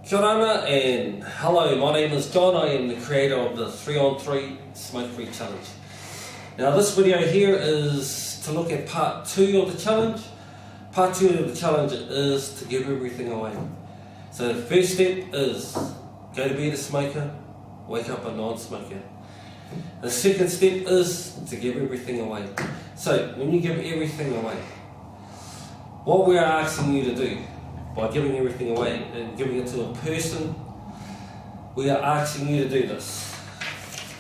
Kia ora and hello, my name is John. I am the creator of the 3-on-3 Smoke Free Challenge. Now this video here is to look at part 2 of the challenge. Part 2 of the challenge is to give everything away. So the first step is go to bed a smoker, wake up a non-smoker. The second step is to give everything away. So when you give everything away, what we are asking you to do by giving everything away and giving it to a person, we are asking you to do this.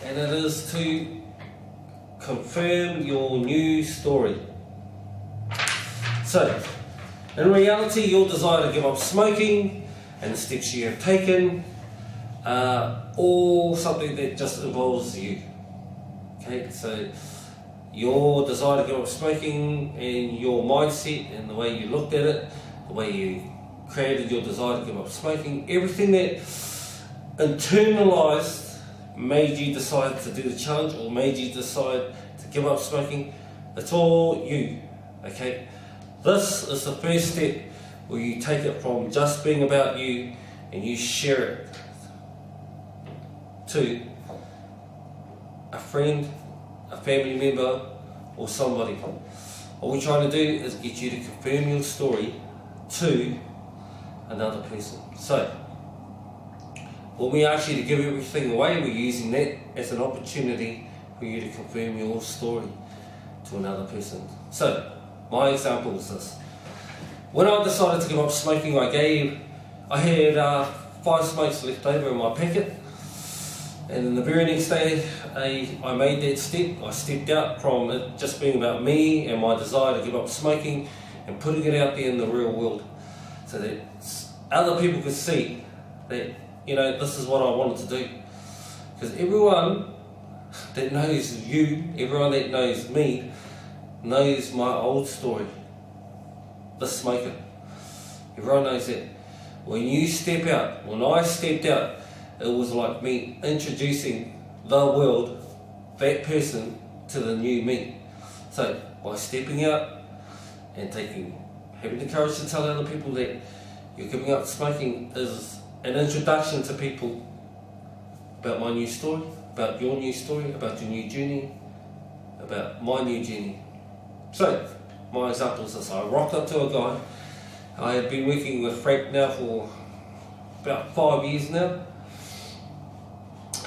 And it is to confirm your new story. So, in reality, your desire to give up smoking and the steps you have taken are all something that just involves you. Okay, so your desire to give up smoking and your mindset and the way you looked at it, the way you created your desire to give up smoking, everything that internalized made you decide to do the challenge or made you decide to give up smoking, it's all you. Okay, this is the first step where you take it from just being about you and you share it to a friend, a family member, or somebody. What we're trying to do is get you to confirm your story to another person. So, when we ask you to give everything away, we're using that as an opportunity for you to confirm your story to another person. So, my example is this. When I decided to give up smoking, I had 5 smokes left over in my packet. And then the very next day, I made that step. I stepped out from it just being about me and my desire to give up smoking and putting it out there in the real world so that other people could see that, this is what I wanted to do. Because everyone that knows you, everyone that knows me, knows my old story, the smoker. Everyone knows that. When you step out, when I stepped out, it was like me introducing the world, that person, to the new me. So by stepping out and having the courage to tell other people that you're giving up smoking is an introduction to people about my new story, about your new story, about your new journey, about my new journey. So my example is this. I rocked up to a guy. I have been working with Frank now for about 5 years now.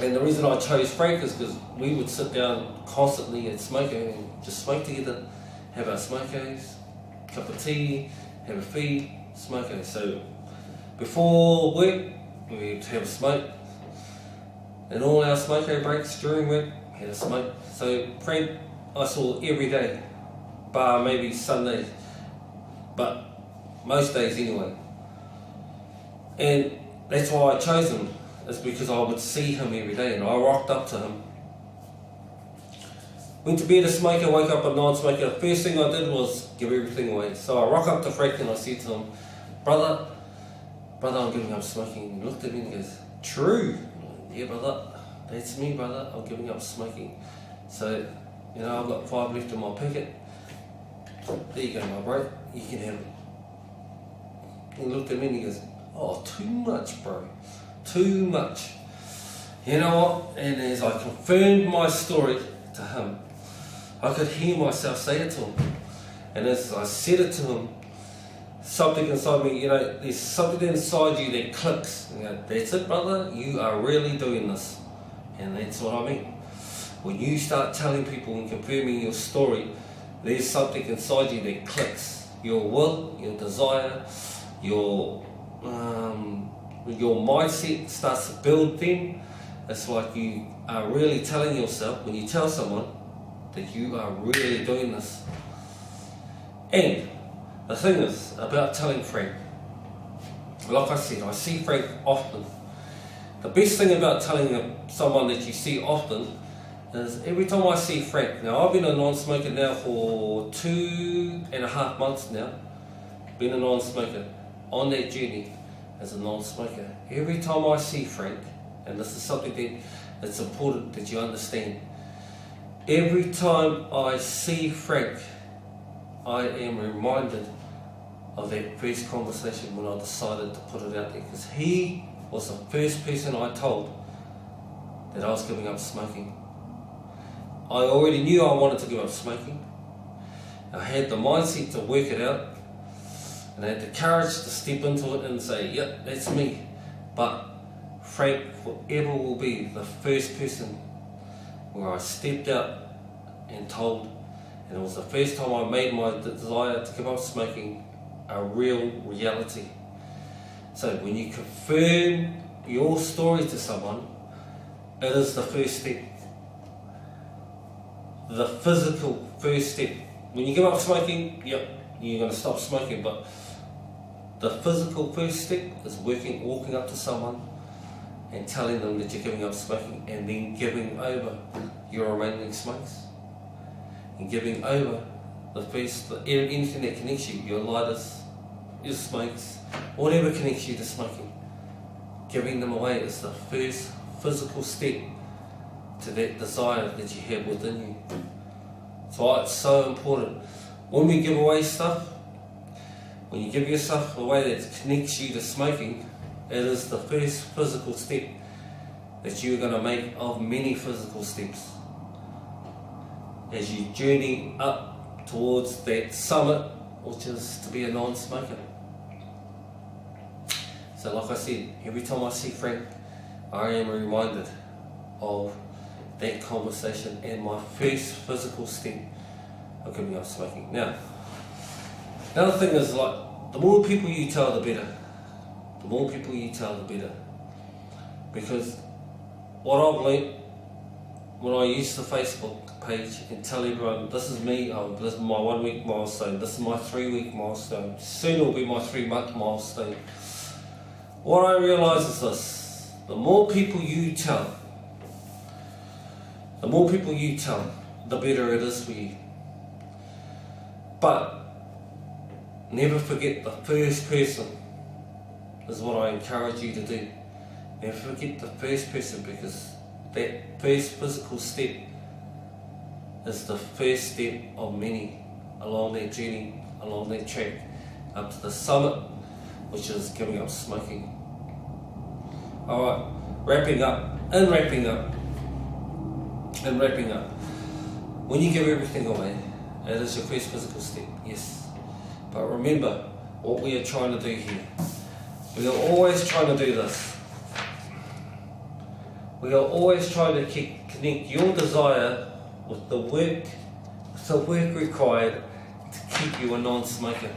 And the reason I chose Frank is because we would sit down constantly at Smoko and just smoke together, have our smokos, cup of tea, have a feed, smoko. So before work, we'd have a smoke. And all our smoko breaks during work, had a smoke. So Frank, I saw every day, bar maybe Sundays, but most days anyway. And that's why I chose him. It's because I would see him every day and I rocked up to him. Went to bed a smoker, woke up a non-smoker. The first thing I did was give everything away. So I rock up to Frank and I said to him, brother, I'm giving up smoking. He looked at me and goes, true. Yeah, brother, that's me, brother. I'm giving up smoking. So, I've got 5 left in my packet. There you go, my bro. You can have it. He looked at me and he goes, oh, too much, bro. Too much. You know what? And as I confirmed my story to him, I could hear myself say it to him. And as I said it to him, something inside me, there's something inside you that clicks. That's it, brother. You are really doing this. And that's what I mean. When you start telling people and confirming your story, there's something inside you that clicks. Your will, your desire, your mindset starts to build then. It's like you are really telling yourself, when you tell someone, that you are really doing this. And the thing is about telling Frank, like I said, I see Frank often. The best thing about telling someone that you see often is every time I see Frank. Now I've been a non-smoker now for 2.5 months now. Been a non-smoker on that journey as a non-smoker. Every time I see Frank, and this is something that's important that you understand, every time I see Frank, I am reminded of that first conversation when I decided to put it out there, because he was the first person I told that I was giving up smoking. I already knew I wanted to give up smoking. I had the mindset to work it out, and I had the courage to step into it and say, yep, that's me. But Frank forever will be the first person where I stepped out and told, and it was the first time I made my desire to give up smoking a real reality. So when you confirm your story to someone, it is the first step. The physical first step. When you give up smoking, yep, you're going to stop smoking, but the physical first step is walking up to someone and telling them that you're giving up smoking, and then giving over your remaining smokes, and giving over anything that connects you, your lighters, your smokes, whatever connects you to smoking. Giving them away is the first physical step to that desire that you have within you. So it's so important. When we give away stuff, when you give yourself away that connects you to smoking, it is the first physical step that you're going to make of many physical steps as you journey up towards that summit, which is to be a non-smoker. So like I said, every time I see Frank, I am reminded of that conversation and my first physical step of giving up smoking. Now, another thing is, like, the more people you tell, the better. The more people you tell, the better. Because what I've learnt when I use the Facebook page and tell everyone, this is me, this is my 1 week milestone, this is my 3 week milestone, soon it will be my 3 month milestone. What I realise is this: the more people you tell, the better it is for you. But never forget the first person is what I encourage you to do. Never forget the first person, because that first physical step is the first step of many along that journey, along that track, up to the summit, which is giving up smoking. Alright, wrapping up. When you give everything away, it is your first physical step, yes. But remember what we are trying to do here. We are always trying to do this. We are always trying to connect your desire with the work required to keep you a non-smoker.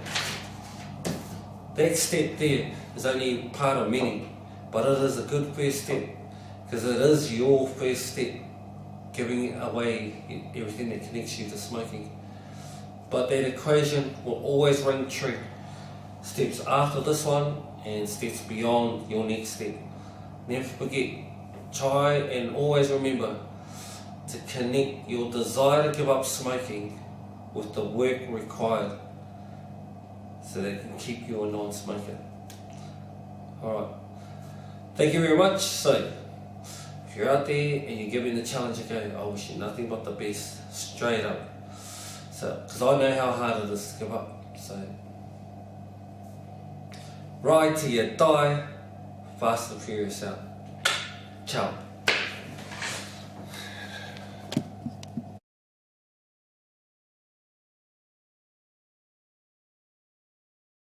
That step there is only part of many, but it is a good first step, because it is your first step, giving away everything that connects you to smoking. But that equation will always ring true. Steps after this one and steps beyond your next step. Never forget, try and always remember to connect your desire to give up smoking with the work required, so that it can keep you a non-smoker. Alright, thank you very much. So, if you're out there and you're giving the challenge a go, I wish you nothing but the best, straight up. So, because I know how hard it is to give up. So, ride till you die, fast and furious out. Ciao.